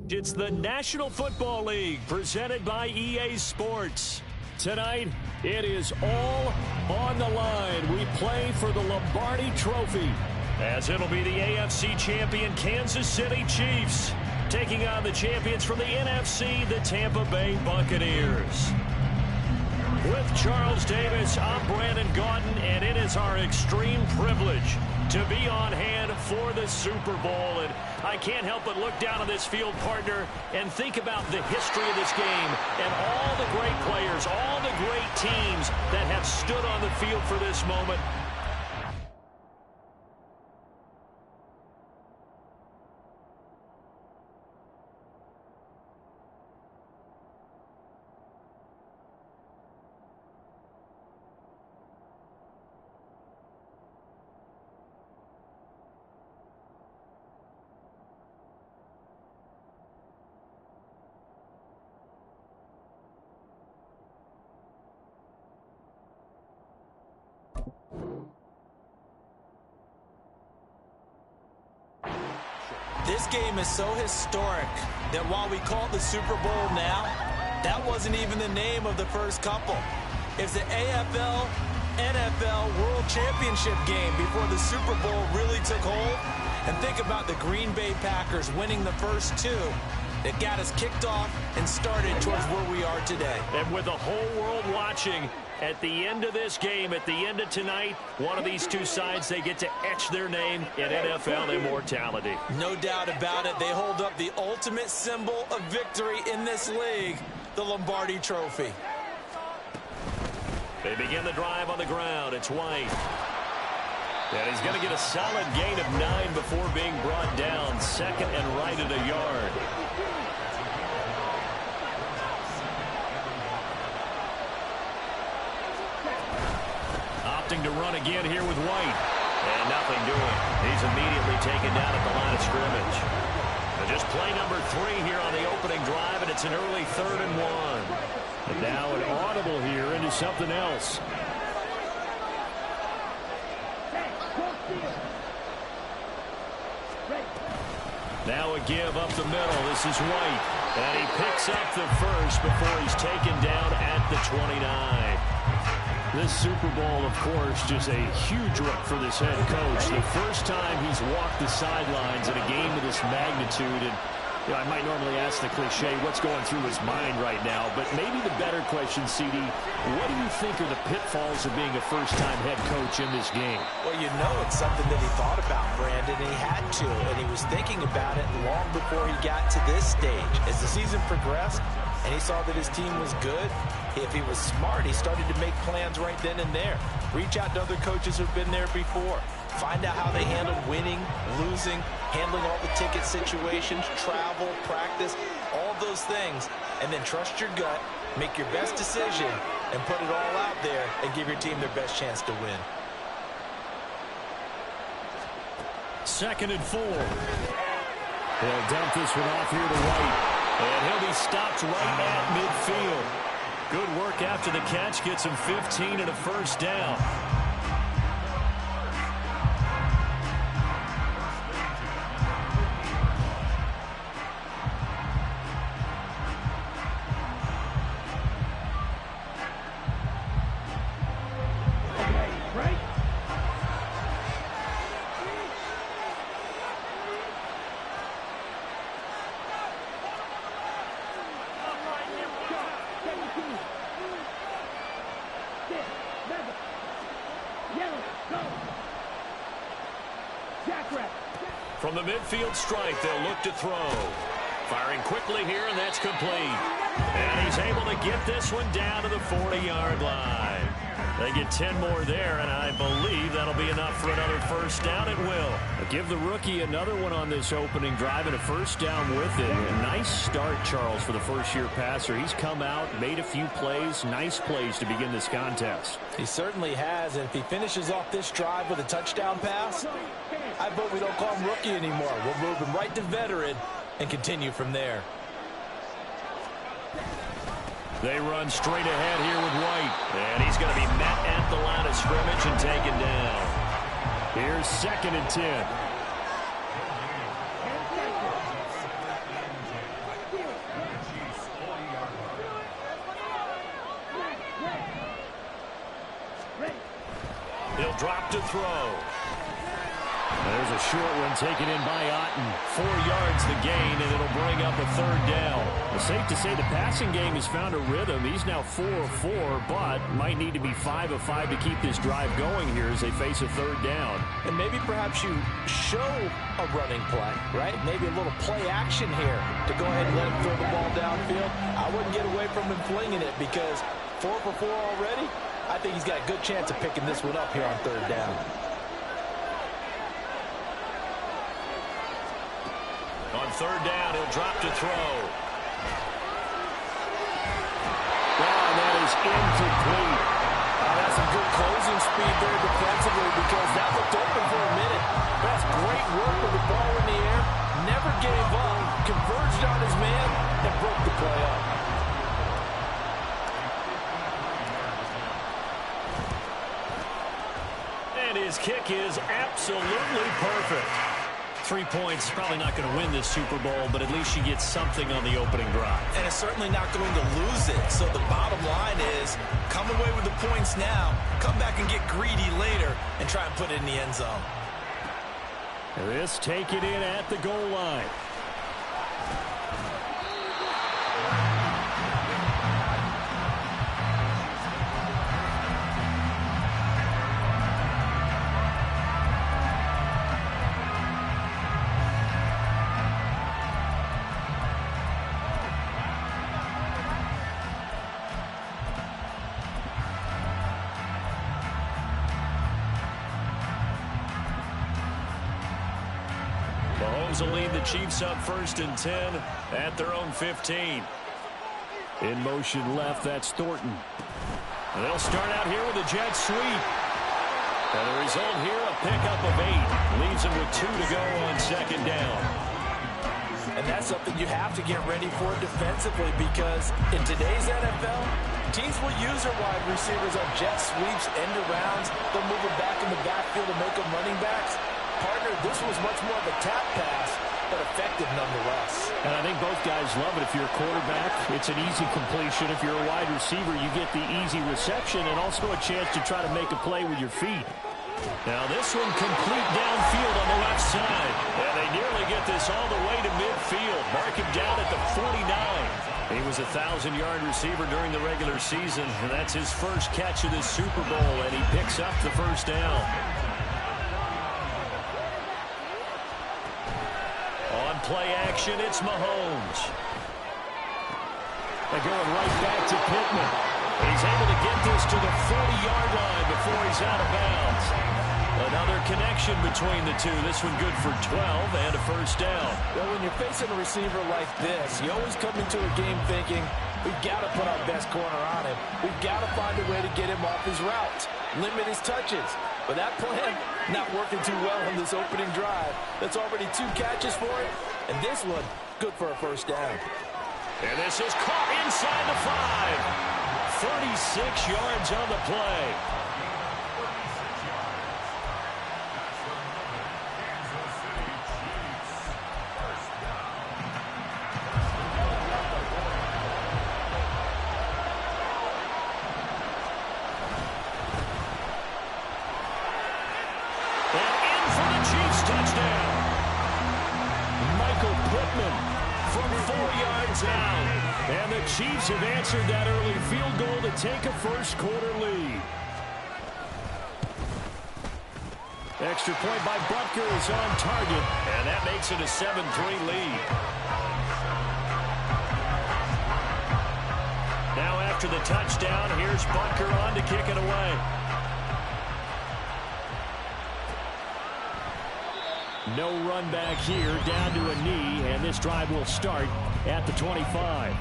It's the National Football League presented by EA Sports. Tonight, it is all on the line. We play for the Lombardi Trophy, as it'll be the AFC champion Kansas City Chiefs taking on the champions from the NFC, the Tampa Bay Buccaneers. With Charles Davis, I'm Brandon Gaudin, and it is our extreme privilege to be on hand for the Super Bowl. And I can't help but look down on this field, partner, and think about the history of this game and all the great players, all the great teams that have stood on the field for this moment. This game is so historic that while we call it the Super Bowl now, that wasn't even the name of the first couple. It's the AFL, NFL World Championship game before the Super Bowl really took hold. And think about the Green Bay Packers winning the first two that got us kicked off and started towards where we are today. And with the whole world watching, at the end of this game, at the end of tonight, one of these two sides, they get to etch their name in NFL immortality. No doubt about it. They hold up the ultimate symbol of victory in this league, the Lombardi Trophy. They begin the drive on the ground. It's White. And he's going to get a solid gain of 9 before being brought down. Second and right at a yard. Opting to run again here with White. And nothing doing. He's immediately taken down at the line of scrimmage. And just play number 3 here on the opening drive, and it's an early 3rd and 1. And now an audible here into something else. Now a give up the middle. This is White. And he picks up the first before he's taken down at the 29. This Super Bowl, of course, just a huge look for this head coach. The first time he's walked the sidelines in a game of this magnitude. And you know, I might normally ask the cliche, what's going through his mind right now? But maybe the better question, CD, what do you think are the pitfalls of being a first-time head coach in this game? Well, you know it's something that he thought about, Brandon, and he had to. And he was thinking about it long before he got to this stage. As the season progressed, and he saw that his team was good, if he was smart, he started to make plans right then and there. Reach out to other coaches who've been there before. Find out how they handled winning, losing, handling all the ticket situations, travel, practice, all those things. And then trust your gut, make your best decision, and put it all out there and give your team their best chance to win. 2nd and 4. They'll dump this one off here to White. And he'll be stopped right at midfield. Good work after the catch. Gets him 15 and a first down. From the midfield strike, they'll look to throw. Firing quickly here, and that's complete. And he's able to get this one down to the 40-yard line. They get 10 more there, and I believe that'll be enough for another first down. It will. Give the rookie another one on this opening drive and a first down with it. A nice start, Charles, for the first-year passer. He's come out, made a few plays, nice plays to begin this contest. He certainly has, and if he finishes off this drive with a touchdown pass, I vote we don't call him rookie anymore. We'll move him right to veteran and continue from there. They run straight ahead here with White. And he's going to be met at the line of scrimmage and taken down. Here's 2nd and 10. He'll drop to throw. There's a short one taken in by Otten. 4 yards the gain, and it'll bring up a third down. It's safe to say the passing game has found a rhythm. He's now 4 of 4, but might need to be 5 of 5 to keep this drive going here as they face a third down. And maybe perhaps you show a running play, right? Maybe a little play action here to go ahead and let him throw the ball downfield. I wouldn't get away from him flinging it because 4 for 4 already. I think he's got a good chance of picking this one up here on third down. On third down, he'll drop to throw. And that is incomplete. That's some good closing speed there defensively because that looked open for a minute. That's great work with the ball in the air. Never gave up. Converged on his man and broke the play up. And his kick is absolutely perfect. 3 points, probably not going to win this Super Bowl, but at least you get something on the opening drive. And it's certainly not going to lose it. So the bottom line is, come away with the points now, come back and get greedy later, and try and put it in the end zone. This taken in at the goal line. Mahomes will lead the Chiefs up 1st and 10 at their own 15. In motion left, that's Thornton. And they'll start out here with a jet sweep. And the result here, a pickup of 8. Leaves them with 2 to go on 2nd down. And that's something you have to get ready for defensively because in today's NFL, teams will use their wide receivers on jet sweeps, end arounds. They'll move them back in the backfield to make them running backs. Partner, this was much more of a tap pass, but effective nonetheless. And I think both guys love it. If you're a quarterback, it's an easy completion. If you're a wide receiver, you get the easy reception and also a chance to try to make a play with your feet. Now this one complete downfield on the left side. And they nearly get this all the way to midfield. Mark him down at the 49. He was a 1,000-yard receiver during the regular season, and that's his first catch of this Super Bowl, and he picks up the first down. On play action, it's Mahomes. They're going right back to Pittman. He's able to get this to the 40-yard line before he's out of bounds. Another connection between the two. This one good for 12 and a first down. Well, when you're facing a receiver like this, you always come into a game thinking, we've got to put our best corner on him. We've got to find a way to get him off his route, limit his touches. But that plan not working too well on this opening drive. That's already 2 catches for him, and this one good for a first down. And this is caught inside the 5. 36 yards on the play. And the Chiefs have answered that early field goal to take a first-quarter lead. Extra point by Butker is on target, and that makes it a 7-3 lead. Now after the touchdown, here's Butker on to kick it away. No run back here, down to a knee, and this drive will start at the 25.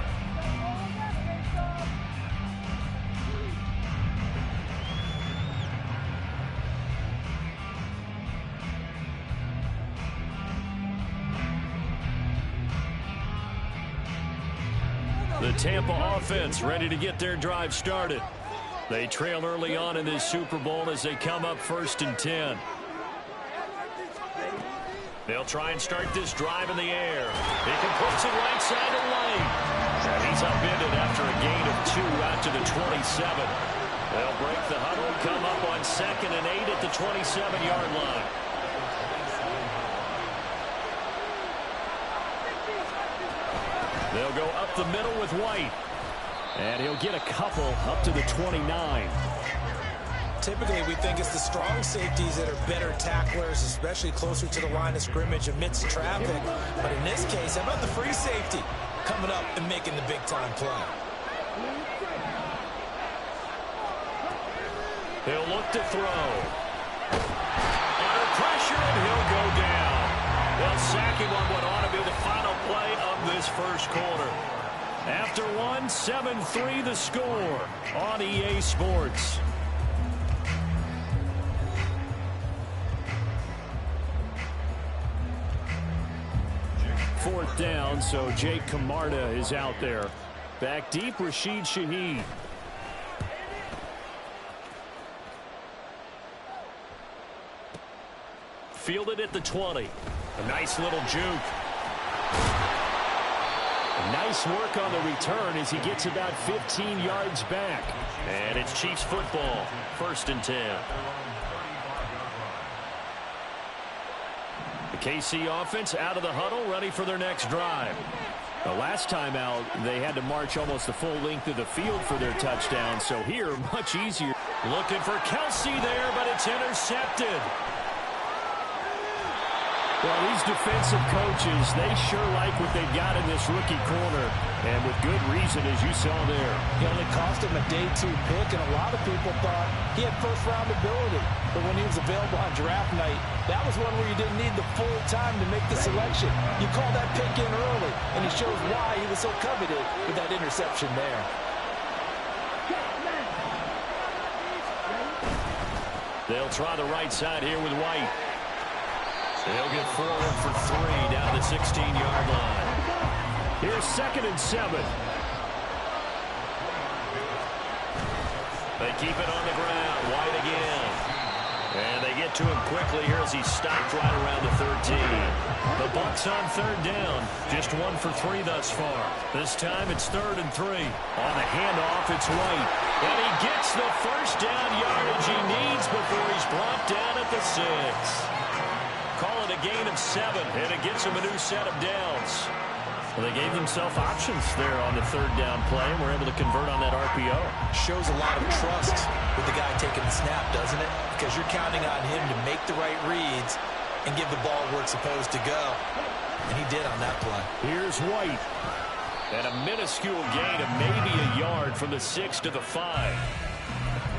The Tampa offense ready to get their drive started. They trail early on in this Super Bowl as they come up 1st and 10. They'll try and start this drive in the air. He completes it right side of the lane. And he's upended after a gain of 2 out to the 27. They'll break the huddle, come up on 2nd and 8 at the 27-yard line. They'll go up the middle with White. And he'll get a couple up to the 29. Typically, we think it's the strong safeties that are better tacklers, especially closer to the line of scrimmage amidst traffic. But in this case, how about the free safety coming up and making the big-time play? He'll look to throw. Under pressure, and he'll go down. They'll sack him on what ought to be the final play of this first quarter. After one, 7-3 the score on EA Sports. Fourth down, so Jake Camarda is out there. Back deep, Rashid Shaheed. Fielded at the 20. A nice little juke. Nice work on the return as he gets about 15 yards back. And it's Chiefs football, 1st and 10. The KC offense out of the huddle, ready for their next drive. The last time out, they had to march almost the full length of the field for their touchdown. So here, much easier. Looking for Kelsey there, but it's intercepted. Well, these defensive coaches, they sure like what they've got in this rookie corner, and with good reason, as you saw there. He only cost him a day 2 pick, and a lot of people thought he had first-round ability. But when he was available on draft night, that was one where you didn't need the full time to make the selection. You call that pick in early, and it shows why he was so coveted with that interception there. They'll try the right side here with White. They'll get forward for 3 down the 16-yard line. Here's 2nd and 7. They keep it on the ground. White again. And they get to him quickly here as he's stopped right around the 13. The Bucs on 3rd down. Just 1 for 3 thus far. This time it's 3rd and 3. On the handoff, it's White. And he gets the first down yardage he needs before he's brought down at the 6. Call it a gain of 7, and it gets them a new set of downs. Well, they gave themselves options there on the 3rd down play, and were able to convert on that RPO. Shows a lot of trust with the guy taking the snap, doesn't it? Because you're counting on him to make the right reads and give the ball where it's supposed to go. And he did on that play. Here's White. And a minuscule gain of maybe a yard from the 6 to the 5.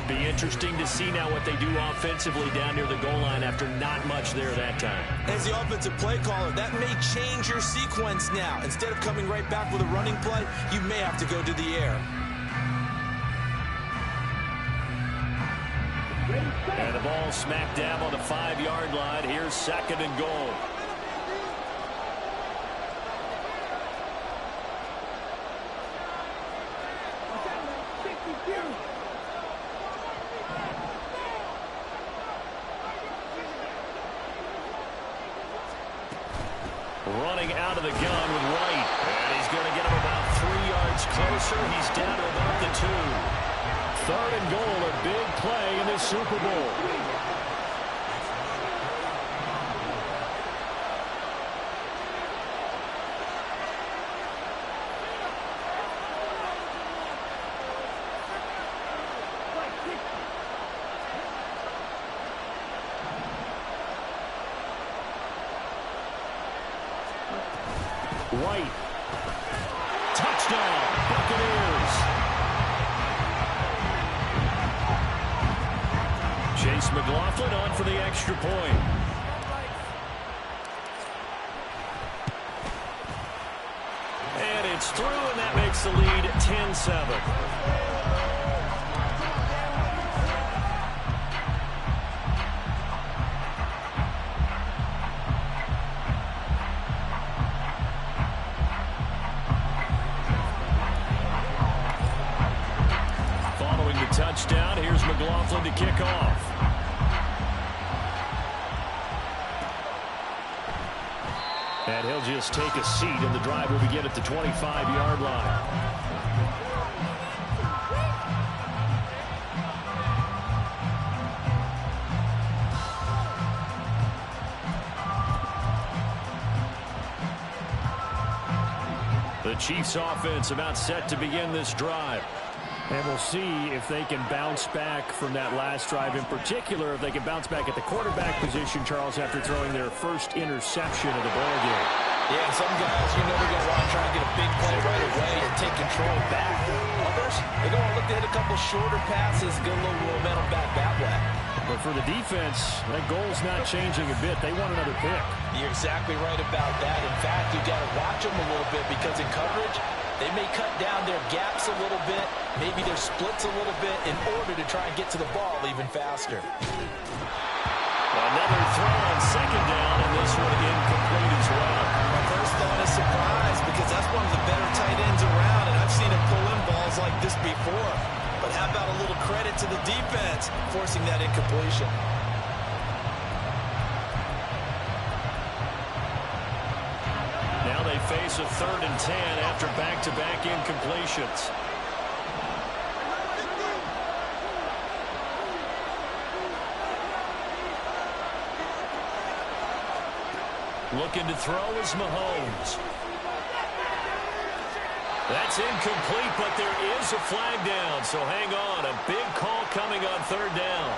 Be interesting to see now what they do offensively down near the goal line after not much there that time. As the offensive play caller, that may change your sequence now. Instead of coming right back with a running play, you may have to go to the air. And the ball smack dab on the 5-yard line. Here's 2nd and goal. Running out of the gun with White. And he's going to get him about 3 yards closer. He's down to about the 2. 3rd and goal, a big play in the Super Bowl. White. Touchdown, Buccaneers. Chase McLaughlin on for the extra point. And it's through, and that makes the lead 10-7. Touchdown. Here's McLaughlin to kick off. And he'll just take a seat, and the drive will begin at the 25-yard line. The Chiefs offense about set to begin this drive. And we'll see if they can bounce back from that last drive. In particular, if they can bounce back at the quarterback position, Charles, after throwing their first interception of the ballgame. Yeah, some guys, they're going to want to try and get a big play right away and take control back. Others, they're going to look to hit a couple shorter passes, get a little momentum back that way. But for the defense, that goal's not changing a bit. They want another pick. You're exactly right about that. In fact, you've got to watch them a little bit because in coverage, they may cut down their gaps a little bit, maybe their splits a little bit in order to try and get to the ball even faster. Another throw on second down, and this one incomplete as well. My first thought is surprise because that's one of the better tight ends around, and I've seen him pull in balls like this before. But how about a little credit to the defense forcing that incompletion? Now they face a 3rd and 10 after back-to-back incompletions. Looking to throw is Mahomes. That's incomplete, but there is a flag down, so hang on. A big call coming on 3rd down.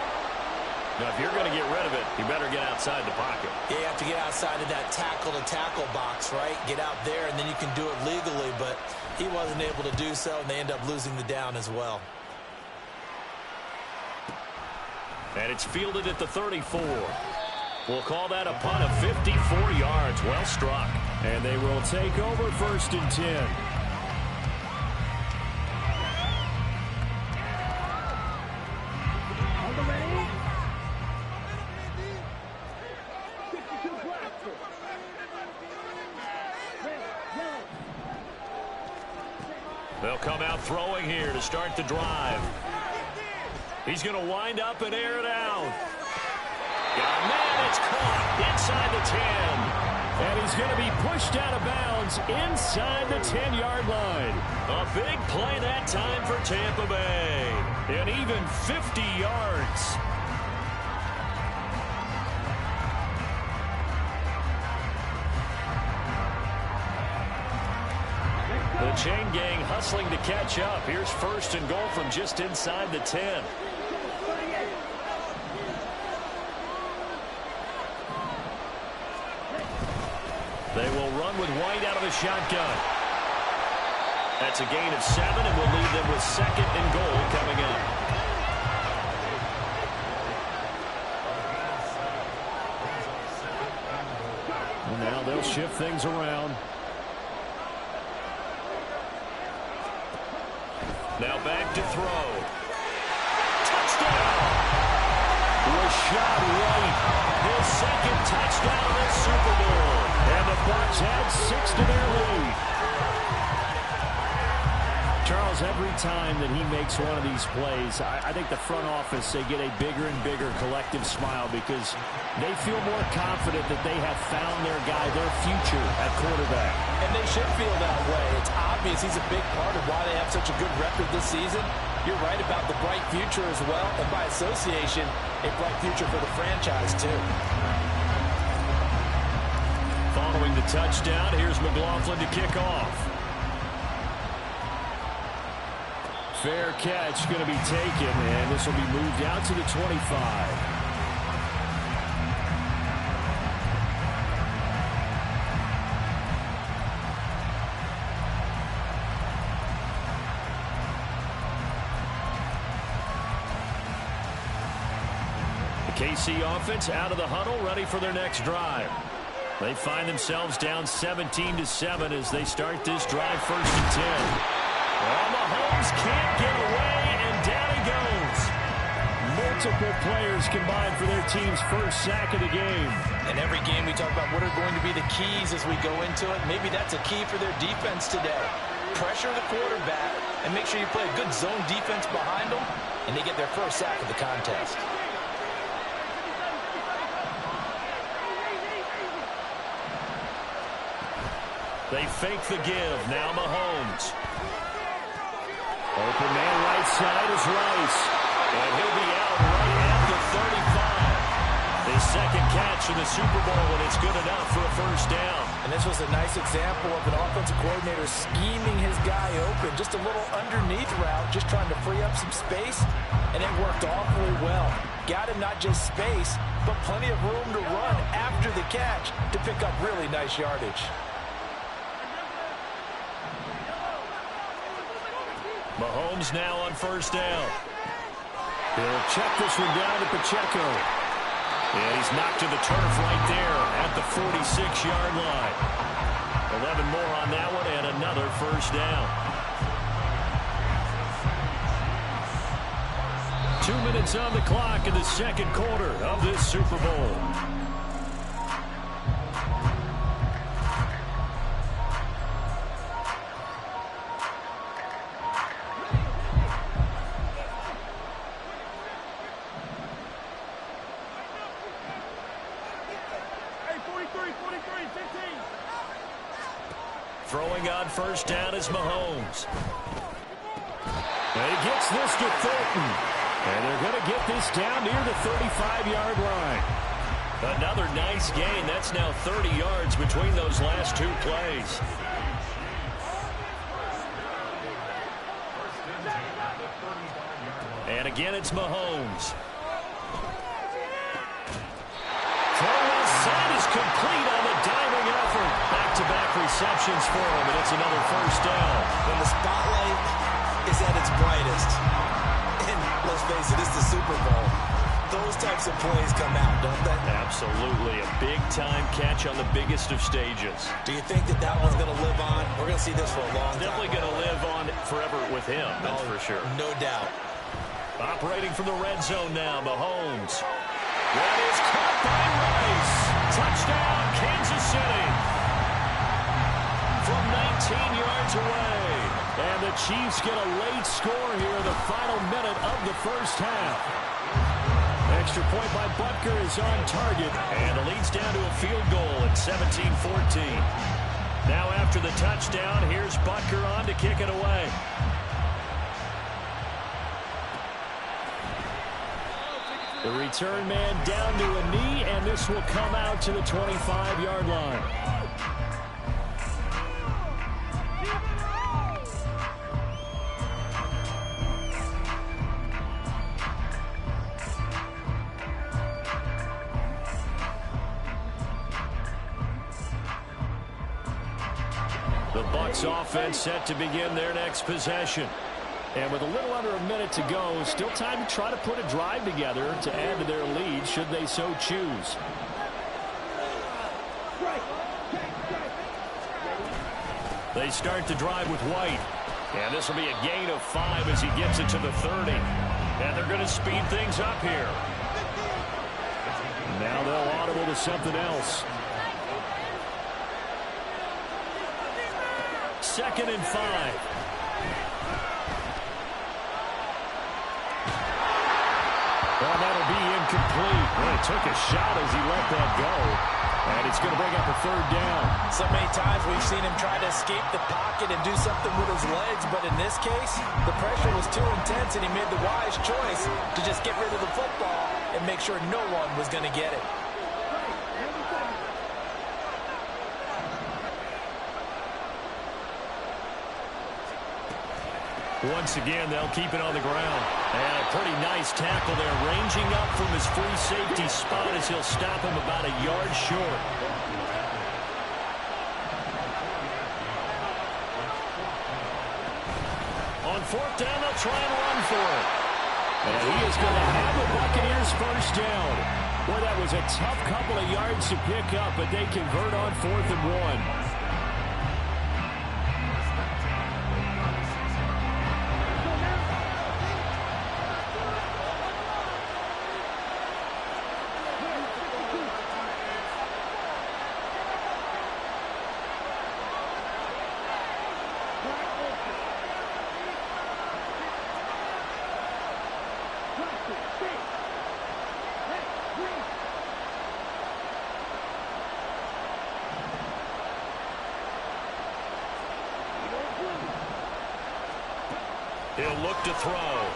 Now, if you're going to get rid of it, you better get outside the pocket. Yeah, you have to get outside of that tackle-to-tackle box, right? Get out there, and then you can do it legally, but he wasn't able to do so, and they end up losing the down as well. And it's fielded at the 34. We'll call that a punt of 54 yards. Well struck. And they will take over 1st and 10. They'll come out throwing here to start the drive. He's going to wind up and air it out. Man, it's caught inside the 10. And he's going to be pushed out of bounds inside the 10-yard line. A big play that time for Tampa Bay. And even 50 yards. The chain gang hustling to catch up. Here's 1st and goal from just inside the 10. They will run with White out of the shotgun. That's a gain of 7, and will leave them with 2nd and goal coming up. And now they'll shift things around. Now back to throw. Touchdown! Rashad White, his 2nd touchdown in Super Bowl. And the Bucs add 6 to their lead. Charles, every time that he makes one of these plays, I think the front office, they get a bigger and bigger collective smile because they feel more confident that they have found their guy, their future at quarterback. And they should feel that way. It's obvious he's a big part of why they have such a good record this season. You're right about the bright future as well, and by association, a bright future for the franchise too. Following the touchdown, here's McLaughlin to kick off. Fair catch going to be taken, and this will be moved out to the 25. KC offense out of the huddle, ready for their next drive. They find themselves down 17-7 as they start this drive 1st and 10. Well, Mahomes can't get away, and down he goes. Multiple players combined for their team's first sack of the game. In every game we talk about what are going to be the keys as we go into it. Maybe that's a key for their defense today. Pressure the quarterback and make sure you play a good zone defense behind them, and they get their first sack of the contest. They fake the give. Now Mahomes. Open man right side is Rice. And he'll be out right at the 35. The His second catch in the Super Bowl, and it's good enough for a first down. And this was a nice example of an offensive coordinator scheming his guy open. Just a little underneath route, just trying to free up some space, and it worked awfully well. Got him not just space, but plenty of room to run after the catch to pick up really nice yardage. Mahomes now on first down. He'll check this one down to Pacheco. And he's knocked to the turf right there at the 46-yard line. 11 more on that one and another first down. 2 minutes on the clock in the second quarter of this Super Bowl. Throwing on first down is Mahomes. And he gets this to Thornton. And they're going to get this down near the 35-yard line. Another nice gain. That's now 30 yards between those last two plays. And again, it's Mahomes. Throw inside is complete on the diving effort. Back-to-back receptions for him, and it's another first down. When the spotlight is at its brightest, and let's face it, it's the Super Bowl, those types of plays come out, don't they? Absolutely. A big-time catch on the biggest of stages. Do you think that that one's going to live on? We're going to see this for a long time. Definitely going to live on forever with him, that's for sure. No doubt. Operating from the red zone now, Mahomes. That is caught by Rice. Touchdown, Kansas City. From 19 yards away. And the Chiefs get a late score here in the final minute of the first half. Extra point by Butker is on target. And it leads down to a field goal at 17-14. Now after the touchdown, here's Butker on to kick it away. The return man down to a knee, and this will come out to the 25-yard line. The Bucs offense set to begin their next possession. And with a little under a minute to go, still time to try to put a drive together to add to their lead should they so choose. They start the drive with White. And this will be a gain of 5 as he gets it to the 30. And they're going to speed things up here. Now they'll audible to something else. 2nd and 5. Well, that'll be incomplete. Well, he took a shot as he let that go. And it's going to bring up a 3rd down. So many times we've seen him try to escape the pocket and do something with his legs. But in this case, the pressure was too intense, and he made the wise choice to just get rid of the football and make sure no one was going to get it. Once again, they'll keep it on the ground. And a pretty nice tackle there, ranging up from his free safety spot as he'll stop him about a yard short. On 4th down, they'll try and run for it. And he is going to have the Buccaneers first down. Boy, that was a tough couple of yards to pick up, but they convert on 4th and 1. He'll look to throw.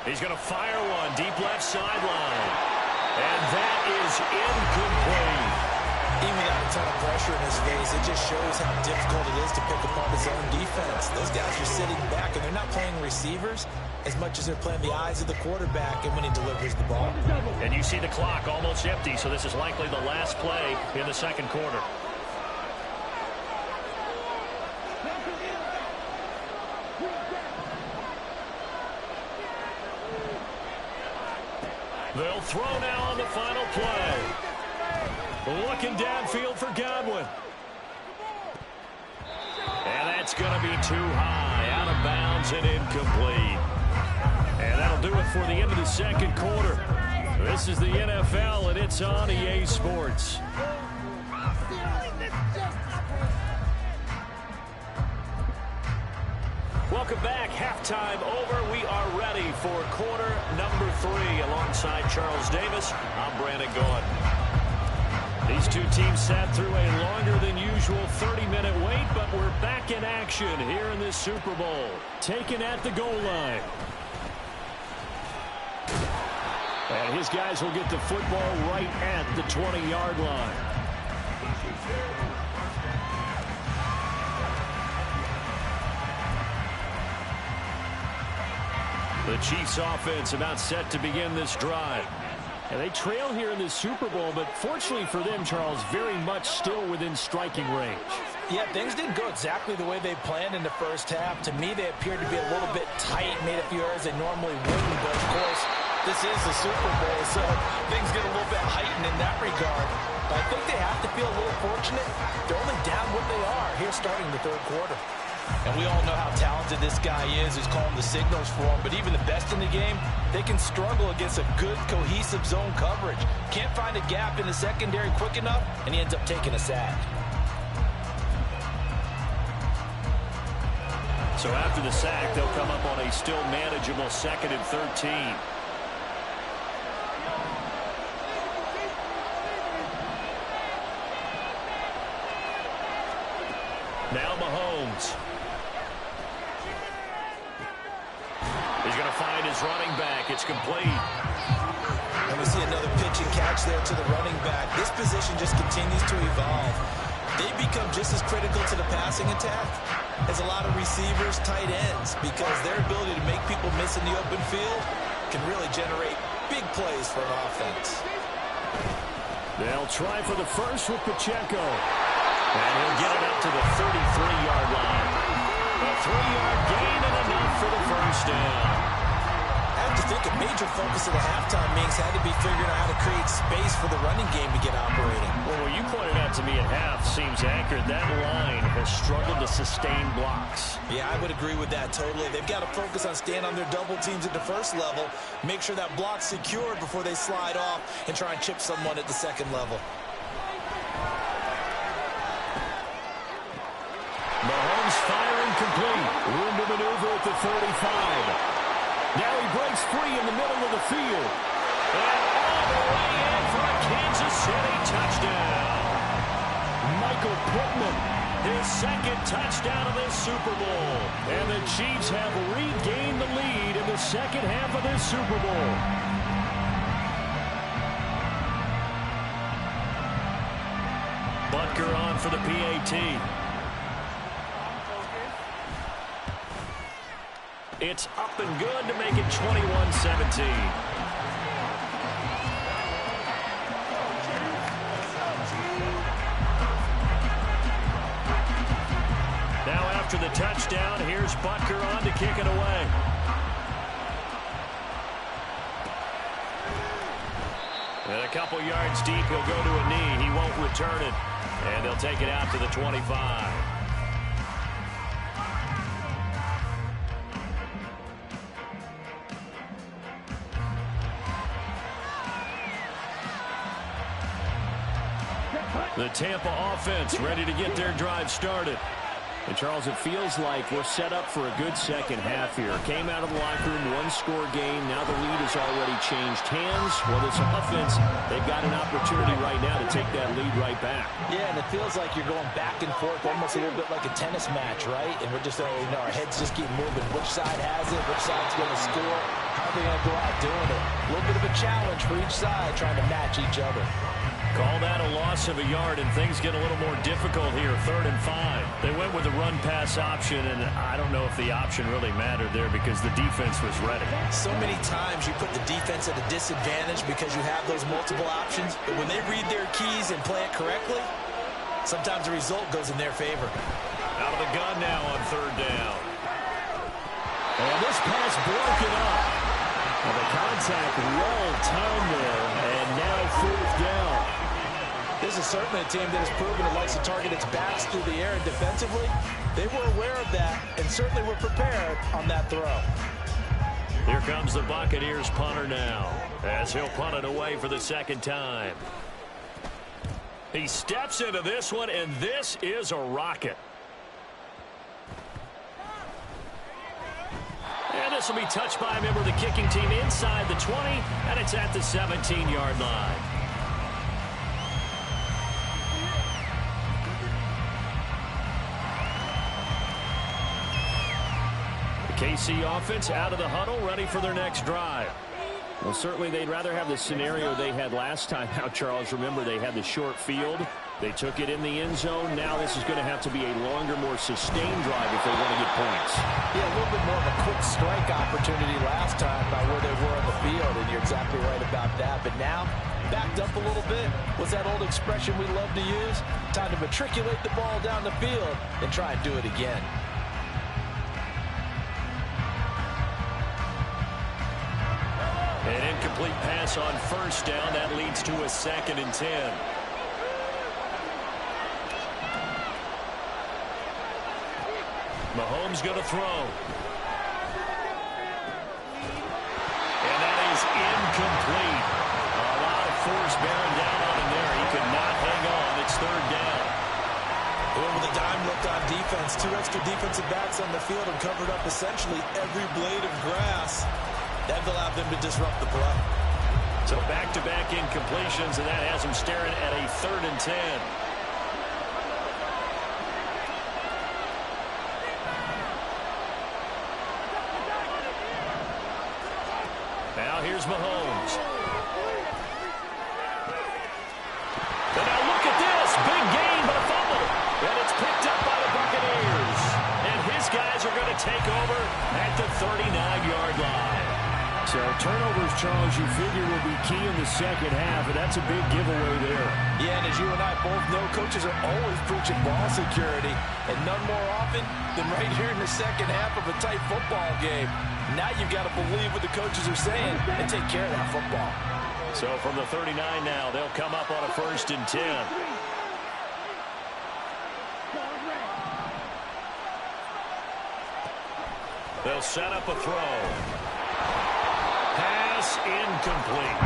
He's going to fire one deep left sideline. And that is incomplete. Even without a ton of pressure in his face, it just shows how difficult it is to pick apart his own defense. Those guys are sitting back, and they're not playing receivers as much as they're playing the eyes of the quarterback and when he delivers the ball. And you see the clock almost empty, so this is likely the last play in the second quarter. They'll throw now on the final play. Looking downfield for Godwin. And that's going to be too high, out of bounds and incomplete. And that'll do it for the end of the second quarter. This is the NFL, and it's on EA Sports. Welcome back. Halftime over. We are ready for quarter number 3. Alongside Charles Davis, I'm Brandon Gaud. These two teams sat through a longer than usual 30-minute wait, but we're back in action here in this Super Bowl. Taken at the goal line. And his guys will get the football right at the 20-yard line. The Chiefs offense about set to begin this drive. And they trail here in this Super Bowl, but fortunately for them, Charles, very much still within striking range. Yeah, things didn't go exactly the way they planned in the first half. To me, they appeared to be a little bit tight, made a few errors they normally wouldn't, but of course, this is the Super Bowl, so things get a little bit heightened in that regard. But I think they have to feel a little fortunate. They're only down what they are here starting the third quarter. And we all know how talented this guy is who's calling the signals for him. But even the best in the game, they can struggle against a good, cohesive zone coverage. Can't find a gap in the secondary quick enough, and he ends up taking a sack. So after the sack, they'll come up on a still manageable 2nd and 13. Now Mahomes. He's going to find his running back. It's complete. And we see another pitch and catch there to the running back. This position just continues to evolve. They become just as critical to the passing attack as a lot of receivers, tight ends, because their ability to make people miss in the open field can really generate big plays for an offense. They'll try for the first with Pacheco. And he'll get it up to the 33-yard line. A 3-yard gain and enough for the first down. I have to think a major focus of the halftime meetings had to be figuring out how to create space for the running game to get operating. Well, what you pointed out to me at half seems accurate. That line has struggled to sustain blocks. Yeah, I would agree with that totally. They've got to focus on staying on their double teams at the first level, make sure that block's secured before they slide off and try and chip someone at the second level. Mahomes firing complete. Room to maneuver at the 35. Now he breaks free in the middle of the field. And all the way in for a Kansas City touchdown. Michael Pittman, his second touchdown of this Super Bowl. And the Chiefs have regained the lead in the second half of this Super Bowl. Butker on for the PAT. It's up and good to make it 21-17. Now after the touchdown, here's Butker on to kick it away. And a couple yards deep, he'll go to a knee. He won't return it. And they'll take it out to the 25. The Tampa offense ready to get their drive started. And, Charles, it feels like we're set up for a good second half here. Came out of the locker room, one-score game. Now the lead has already changed hands. Well, this offense, they've got an opportunity right now to take that lead right back. Yeah, and it feels like you're going back and forth, almost a little bit like a tennis match, right? And we're just, our heads just keep moving. Which side has it? Which side's going to score? How are they going to go out doing it? A little bit of a challenge for each side, trying to match each other. Call that a loss of a yard, and things get a little more difficult here. 3rd and 5. They went with the run-pass option, and I don't know if the option really mattered there because the defense was ready. So many times you put the defense at a disadvantage because you have those multiple options, but when they read their keys and play it correctly, sometimes the result goes in their favor. Out of the gun now on 3rd down. And this pass broken up. Well, the contact well timed there, and now 4th down. This is certainly a team that has proven it likes to target its backs through the air, and defensively, they were aware of that and certainly were prepared on that throw. Here comes the Buccaneers punter now, as he'll punt it away for the 2nd time. He steps into this one, and this is a rocket. And this will be touched by a member of the kicking team inside the 20, and it's at the 17-yard line. KC offense out of the huddle, ready for their next drive. Well, certainly they'd rather have the scenario they had last time out, Charles. Remember, they had the short field. They took it in the end zone. Now this is going to have to be a longer, more sustained drive if they want to get points. Yeah, a little bit more of a quick strike opportunity last time by where they were on the field, and you're exactly right about that. But now, backed up a little bit. What's that old expression we love to use? Time to matriculate the ball down the field and try and do it again. An incomplete pass on 1st down. That leads to a 2nd and 10. Mahomes going to throw. And that is incomplete. A lot of force bearing down on him there. He could not hang on. It's 3rd down. With a dime left on defense, 2 extra defensive backs on the field and covered up essentially every blade of grass. That allowed them to disrupt the play. So back-to-back incompletions, and that has them staring at a 3rd and 10. Now here's Mahomes. And now look at this. Big gain, but a fumble. And it's picked up by the Buccaneers. And his guys are going to take over at the 39-yard line. So turnovers, Charles, you figure will be key in the 2nd half, and that's a big giveaway there. Yeah, and as you and I both know, coaches are always preaching ball security, and none more often than right here in the 2nd half of a tight football game. Now you've got to believe what the coaches are saying and take care of that football. So from the 39 now, they'll come up on a 1st and 10. They'll set up a throw. Pass incomplete.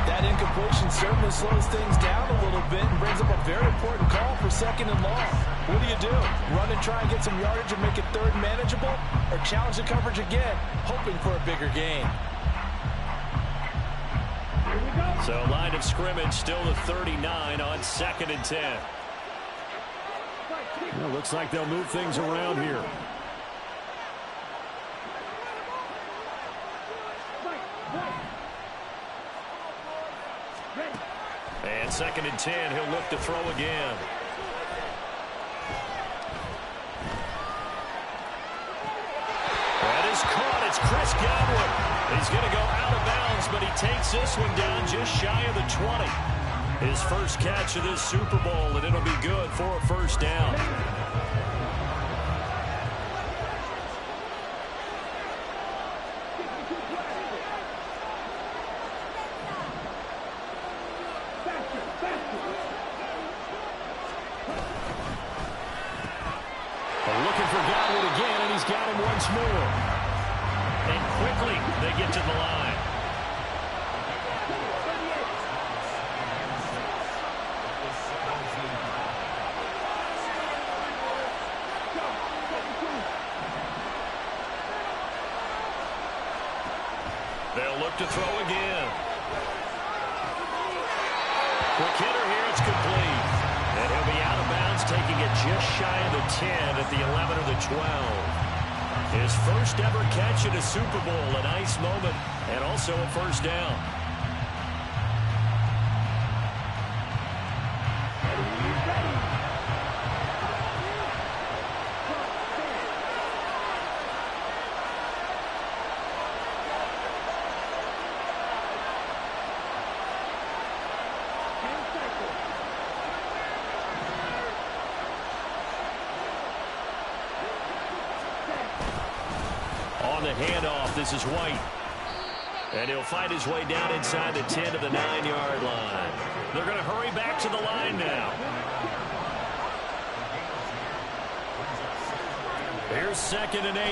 That incompletion certainly slows things down a little bit and brings up a very important call for 2nd and long. What do? Run and try and get some yardage and make it 3rd manageable, or challenge the coverage again, hoping for a bigger gain? So line of scrimmage still the 39 on 2nd and 10. Well, looks like they'll move things around here. And 2nd and 10, he'll look to throw again. That is caught. It's Chris Godwin. He's going to go out of bounds, but he takes this one down just shy of the 20. His first catch of this Super Bowl, and it'll be good for a 1st down. Looking for Godwin again, and he's got him once more. And quickly, they get to the line. They'll look to throw again. Quick hitter here, it's complete. And he'll be out of bounds, taking it just shy of the 10 at the 11 or the 12. His first ever catch in a Super Bowl, a nice moment, and also a first down. On the handoff, this is White. And he'll fight his way down inside the 10 to the 9-yard line. They're going to hurry back to the line now. Here's 2nd and 8.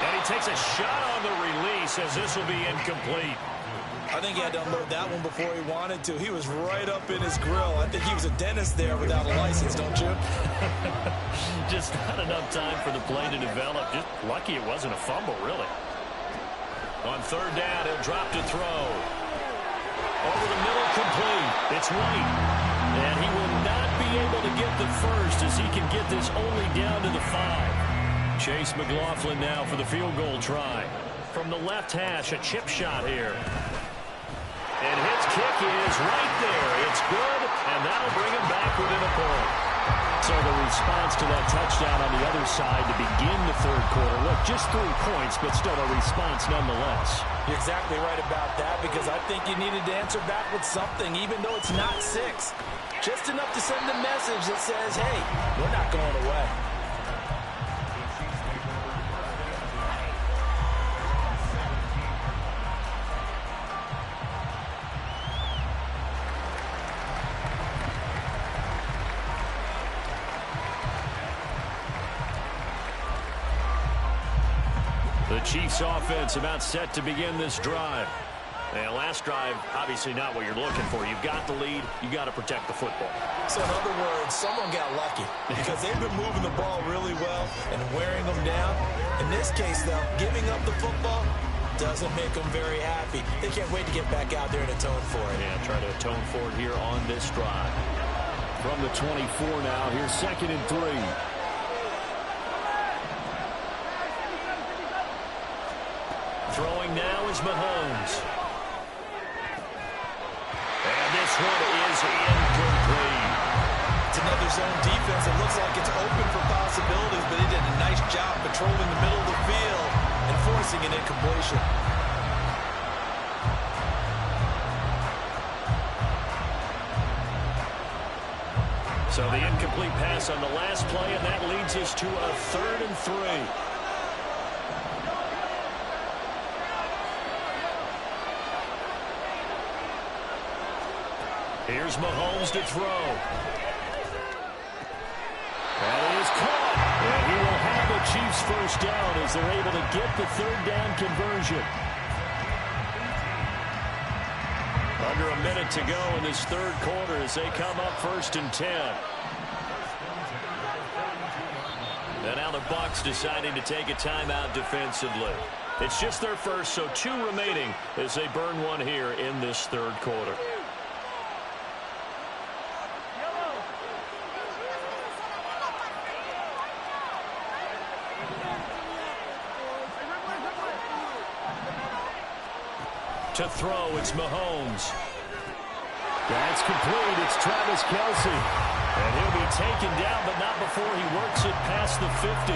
And he takes a shot on the release as this will be incomplete. I think he had to unload that one before he wanted to. He was right up in his grill. I think he was a dentist there without a license, don't you? Just not enough time for the play to develop. Just lucky it wasn't a fumble, really. On 3rd down, he'll drop to throw. Over the middle, complete. It's White. And he will not be able to get the first as he can get this only down to the 5. Chase McLaughlin now for the field goal try. From the left hash, a chip shot here. And his kick is right there. It's good, and that'll bring him back within a point. So the response to that touchdown on the other side to begin the 3rd quarter. Look, just 3 points, but still a response nonetheless. You're exactly right about that, because I think you needed to answer back with something, even though it's not 6. Just enough to send a message that says, hey, we're not going away. The Chiefs offense about set to begin this drive. And last drive, obviously not what you're looking for. You've got the lead. You've got to protect the football. So in other words, someone got lucky because they've been moving the ball really well and wearing them down. In this case, though, giving up the football doesn't make them very happy. They can't wait to get back out there and atone for it. Yeah, try to atone for it here on this drive. From the 24 now, here's 2nd and 3. Throwing now is Mahomes. And this one is incomplete. It's another zone defense. It looks like it's open for possibilities, but he did a nice job patrolling the middle of the field and forcing an incompletion. So the incomplete pass on the last play, and that leads us to a 3rd and 3. Here's Mahomes to throw. That is caught. And he will have the Chiefs first down as they're able to get the 3rd down conversion. Under a minute to go in this 3rd quarter as they come up 1st and 10. And now the Bucs deciding to take a timeout defensively. It's just their first, so 2 remaining as they burn one here in this 3rd quarter. To throw, it's Mahomes. That's complete. It's Travis Kelce. And he'll be taken down, but not before he works it past the 50.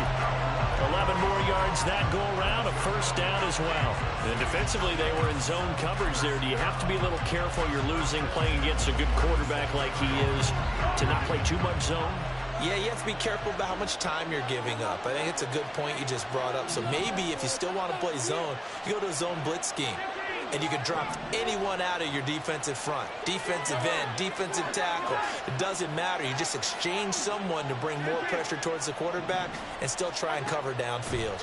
11 more yards that go around, a first down as well. And defensively, they were in zone coverage there. Do you have to be a little careful? You're losing, playing against a good quarterback like he is, to not play too much zone? Yeah, you have to be careful about how much time you're giving up. I think it's a good point you just brought up. So maybe if you still want to play zone, you go to a zone blitz scheme. And you can drop anyone out of your defensive front. Defensive end, defensive tackle. It doesn't matter. You just exchange someone to bring more pressure towards the quarterback and still try and cover downfield.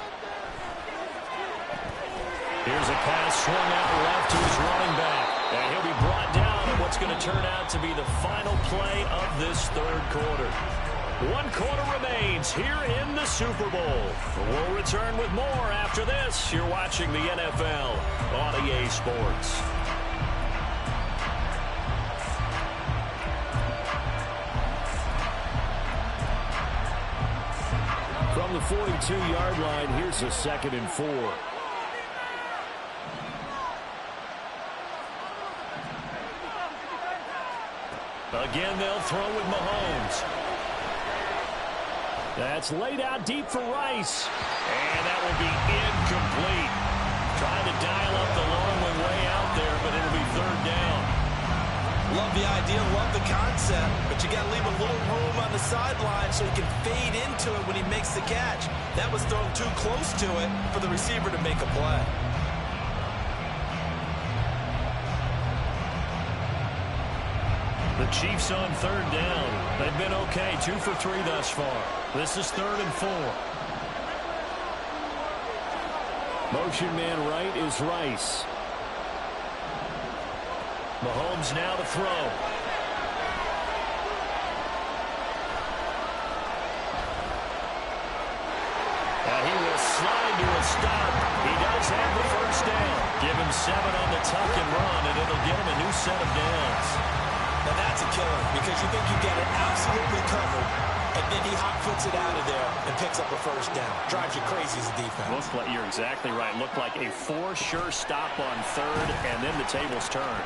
Here's a pass swung out left to his running back. And he'll be brought down in what's going to turn out to be the final play of this 3rd quarter. 1 quarter remains here in the Super Bowl. We'll return with more after this. You're watching the NFL on EA Sports. the 42-yard line. Here's a 2nd and 4. Again, they'll throw with Mahomes. That's laid out deep for Rice. And that will be incomplete. Trying to dial up the long way out there, but it'll be 3rd down. Love the idea, love the concept, but you got to leave a little room on the sideline so he can fade into it when he makes the catch. That was thrown too close to it for the receiver to make a play. The Chiefs on 3rd down. They've been okay, 2 for 3 thus far. This is 3rd and 4. Motion man right is Rice. Mahomes now to throw. He will slide to a stop. He does have the 1st down. Give him 7 on the tuck and run, and it'll get him a new set of downs. Now that's a killer because you think you've got it absolutely covered, and then he hot-foots it out of there and picks up a 1st down. Drives you crazy as a defense. You're exactly right. Looked like a for-sure stop on 3rd, and then the tables turn.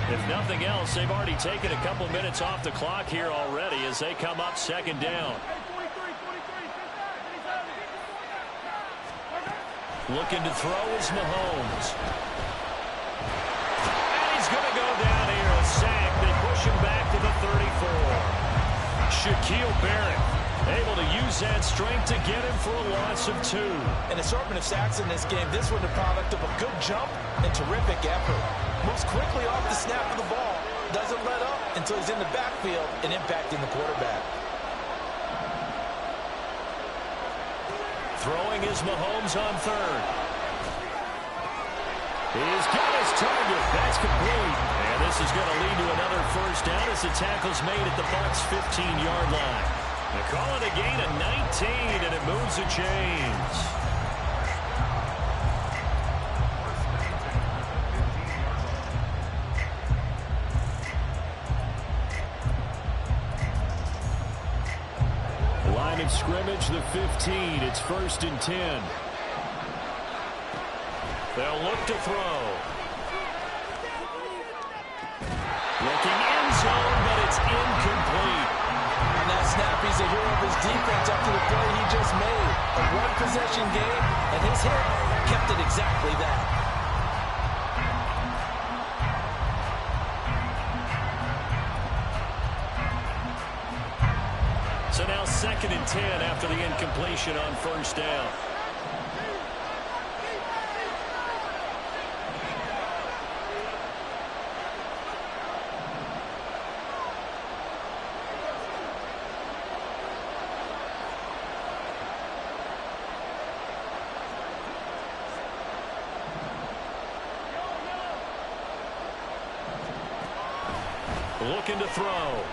If nothing else, they've already taken a couple minutes off the clock here already as they come up 2nd down. Looking to throw is Mahomes. And he's going to go down here, a sack. They push him back to the 34. Shaquille Barrett able to use that strength to get him for a loss of 2. An assortment of sacks in this game. This one the product of a good jump and terrific effort. Moves quickly off the snap of the ball. Doesn't let up until he's in the backfield and impacting the quarterback. Throwing is Mahomes on 3rd. He's got his target. That's complete. And this is going to lead to another 1st down as the tackle's made at the Bucs' 15-yard line. They call it a gain of 19, and it moves the chains. Line of scrimmage, the 15. It's 1st and 10. They'll look to throw. Looking end zone, but it's incomplete. On that snap, he's a hero of his defense after the play he just made. A one-possession game, and his hit kept it exactly that. So now 2nd and 10 after the incompletion on 1st down. Looking to throw.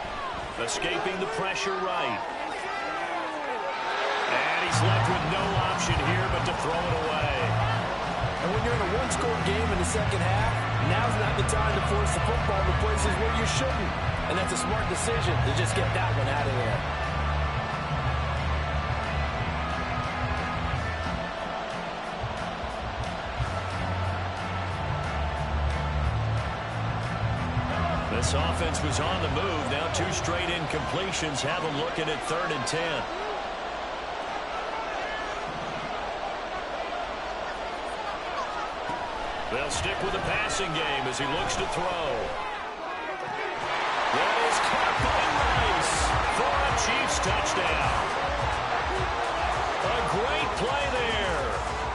Escaping the pressure right. And he's left with no option here but to throw it away. And when you're in a one-score game in the 2nd half, now's not the time to force the football to places where you shouldn't. And that's a smart decision to just get that one out of there. This offense was on the move. Now 2 straight incompletions have them looking at 3rd and 10. They'll stick with the passing game as he looks to throw. That is caught by Rice for a Chiefs touchdown. A great play there.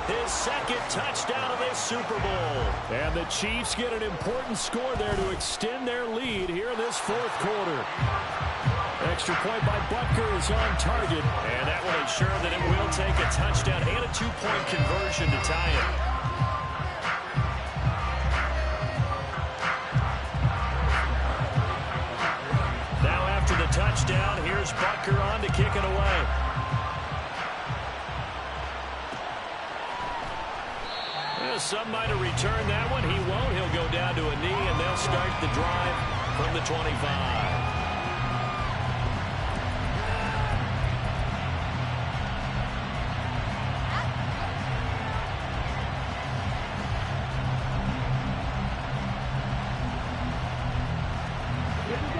His 2nd touchdown of this Super Bowl. And the Chiefs get an important score there to extend their lead here in this 4th quarter. Extra point by Butker is on target. And that will ensure that it will take a touchdown and a 2-point conversion to tie it. kicker on to kick it away. Well, some might have returned that one. He won't. He'll go down to a knee, and they'll start the drive from the 25.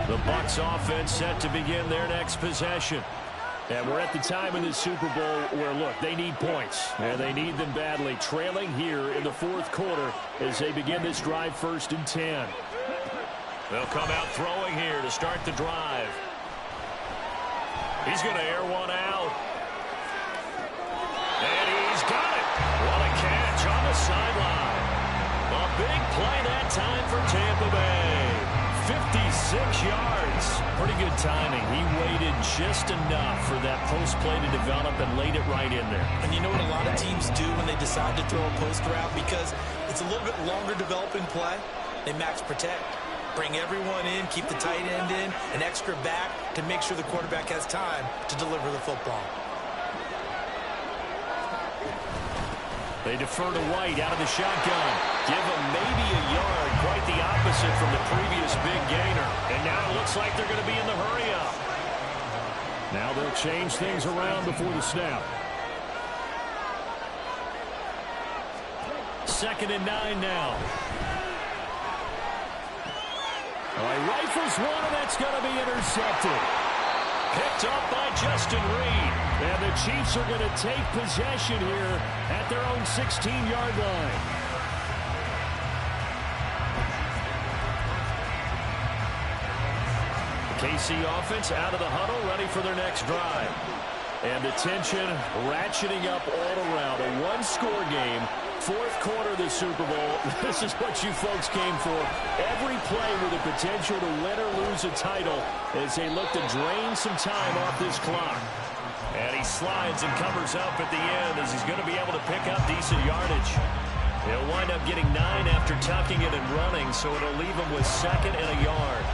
The Bucs offense set to begin their next possession. And we're at the time in the Super Bowl where, look, they need points. And they need them badly. Trailing here in the fourth quarter as they begin this drive 1st and 10. They'll come out throwing here to start the drive. He's going to air one out. And he's got it. What a catch on the sideline. A big play that time for Tampa Bay. 56 yards. Pretty good timing. He waited just enough for that post play to develop and laid it right in there. And you know what a lot of teams do when they decide to throw a post route? Because it's a little bit longer developing play. They max protect. Bring everyone in, keep the tight end in, an extra back to make sure the quarterback has time to deliver the football. They defer to White out of the shotgun. Give him maybe a yard, quite the opposite from the previous big gainer. And now it looks like they're going to be in the hurry-up. Now they'll change things around before the snap. 2nd and 9 now. All right, rifles one, and that's going to be intercepted. Picked up by Justin Reed. And the Chiefs are going to take possession here at their own 16-yard line. KC offense out of the huddle, ready for their next drive. And the tension ratcheting up all around. A one-score game, fourth quarter of the Super Bowl. This is what you folks came for. Every play with the potential to win or lose a title as they look to drain some time off this clock. And he slides and covers up at the end as he's going to be able to pick up decent yardage. He'll wind up getting 9 after tucking it and running, so it'll leave him with 2nd and a yard.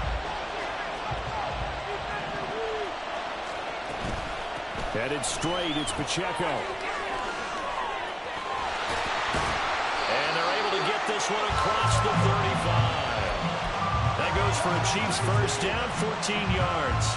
Headed straight, it's Pacheco. And they're able to get this one across the 35. That goes for a Chiefs first down, 14 yards.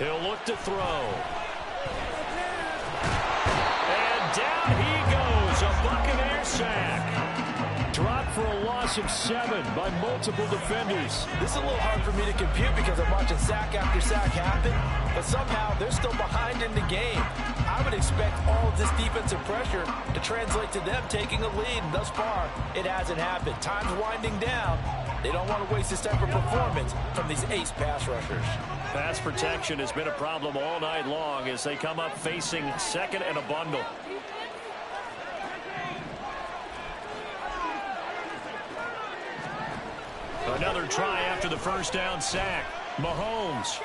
He'll look to throw. And down he goes. A Buccaneer sack. Dropped for a loss of 7 by multiple defenders. This is a little hard for me to compute because I'm watching sack after sack happen, but somehow they're still behind in the game. I would expect all of this defensive pressure to translate to them taking a lead, and thus far, it hasn't happened. Time's winding down. They don't want to waste this type of performance from these ace pass rushers. Pass protection has been a problem all night long as they come up facing 2nd and a bundle. Another try after the first down sack. Mahomes.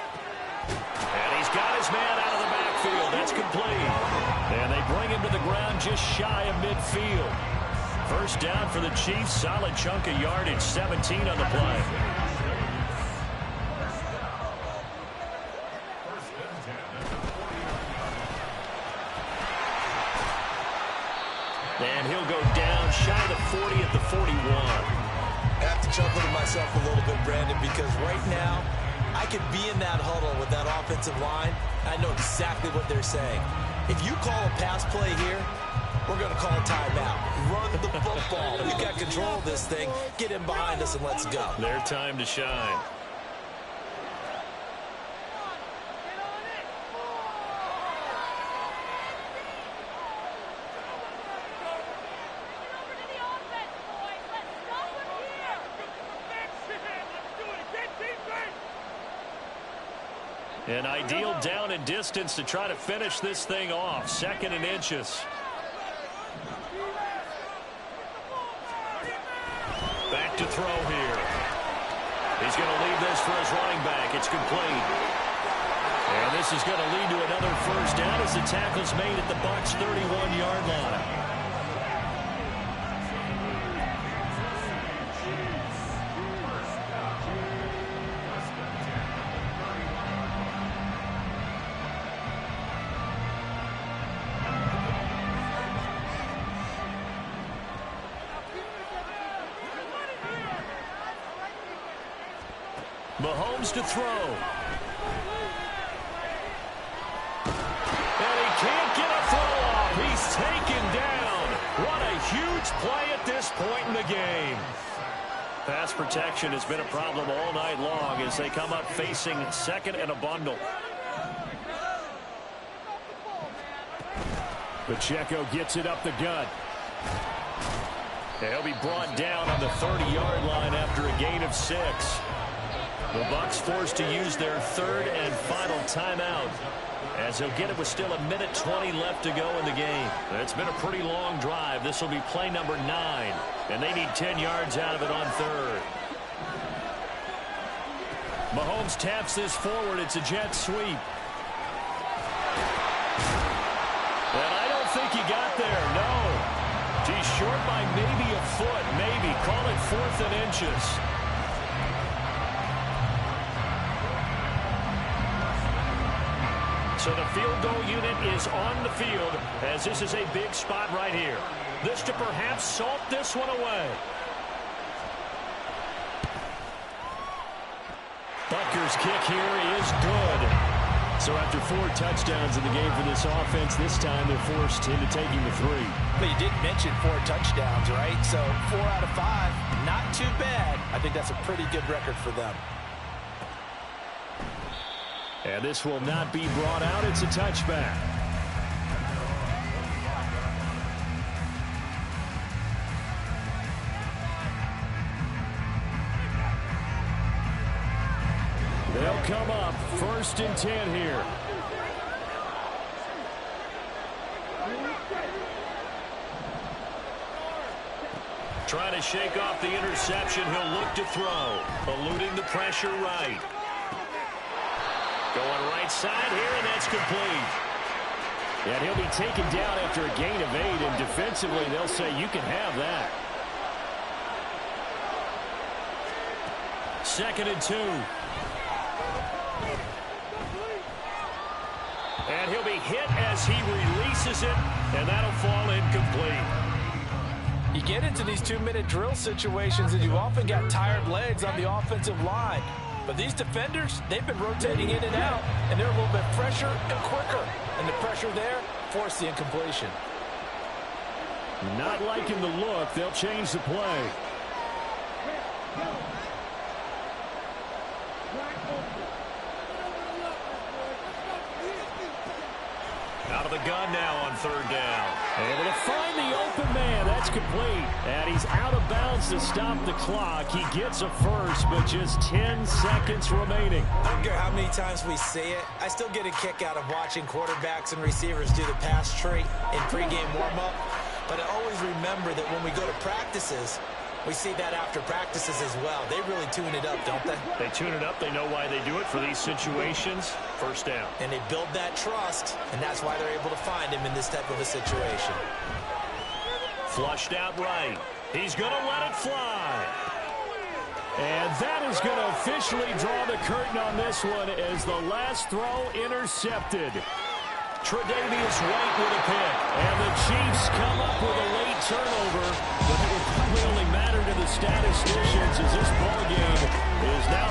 And he's got his man out of the backfield. That's complete. And they bring him to the ground just shy of midfield. First down for the Chiefs. Solid chunk of yardage. 17 on the play. And he'll go down shy of the 40 at the 41. I have to chuckle to myself a little bit, Brandon, because right now I could be in that huddle with that offensive line. I know exactly what they're saying. If you call a pass play here, we're going to call a timeout. Run the football. We've got control of this thing. Get in behind us and let's go. Their time to shine. An ideal down and distance to try to finish this thing off. 2nd and inches. Back to throw here. He's going to leave this for his running back. It's complete. And this is going to lead to another first down as the tackle's made at the Bucs' 31-yard line. Mahomes to throw. And he can't get a throw off. He's taken down. What a huge play at this point in the game. Pass protection has been a problem all night long as they come up facing second and a bundle. Pacheco gets it up the gut. He'll be brought down on the 30-yard line after a gain of 6. The Bucs forced to use their third and final timeout as he'll get it with still 1:20 left to go in the game. It's been a pretty long drive. This will be play number 9, and they need 10 yards out of it on third. Mahomes taps this forward. It's a jet sweep. And I don't think he got there, no. He's short by maybe a foot, maybe. Call it 4th and inches. So the field goal unit is on the field as this is a big spot right here. This to perhaps salt this one away. Butker's kick here is good. So after 4 touchdowns in the game for this offense, this time they're forced into taking the 3. But you did mention 4 touchdowns, right? So 4 out of 5, not too bad. I think that's a pretty good record for them. And this will not be brought out. It's a touchback. They'll come up 1st and 10 here. Trying to shake off the interception. He'll look to throw. Eluding the pressure right. Going right side here, and that's complete. And he'll be taken down after a gain of 8, and defensively they'll say you can have that. 2nd and 2. And he'll be hit as he releases it, and that'll fall incomplete. You get into these 2-minute drill situations, and you often got tired legs on the offensive line. But these defenders, they've been rotating in and out, and they're a little bit fresher and quicker. And the pressure there forced the incompletion. Not liking the look. They'll change the play. Out of the gun now on 3rd down. Able to find the open man. That's complete. And he's out of bounds to stop the clock. He gets a first, but just 10 seconds remaining. I don't care how many times we see it. I still get a kick out of watching quarterbacks and receivers do the pass tree in pregame warm-up. But I always remember that when we go to practices, we see that after practices as well. They really tune it up, don't they? They tune it up. They know why they do it for these situations. 1st down. And they build that trust, and that's why they're able to find him in this type of a situation. Flushed out right. He's going to let it fly. And that is going to officially draw the curtain on this one as the last throw intercepted. Tre'Davious White with a pick. And the Chiefs come up with a late turnover, but it will probably only matter to the statisticians as this ballgame is now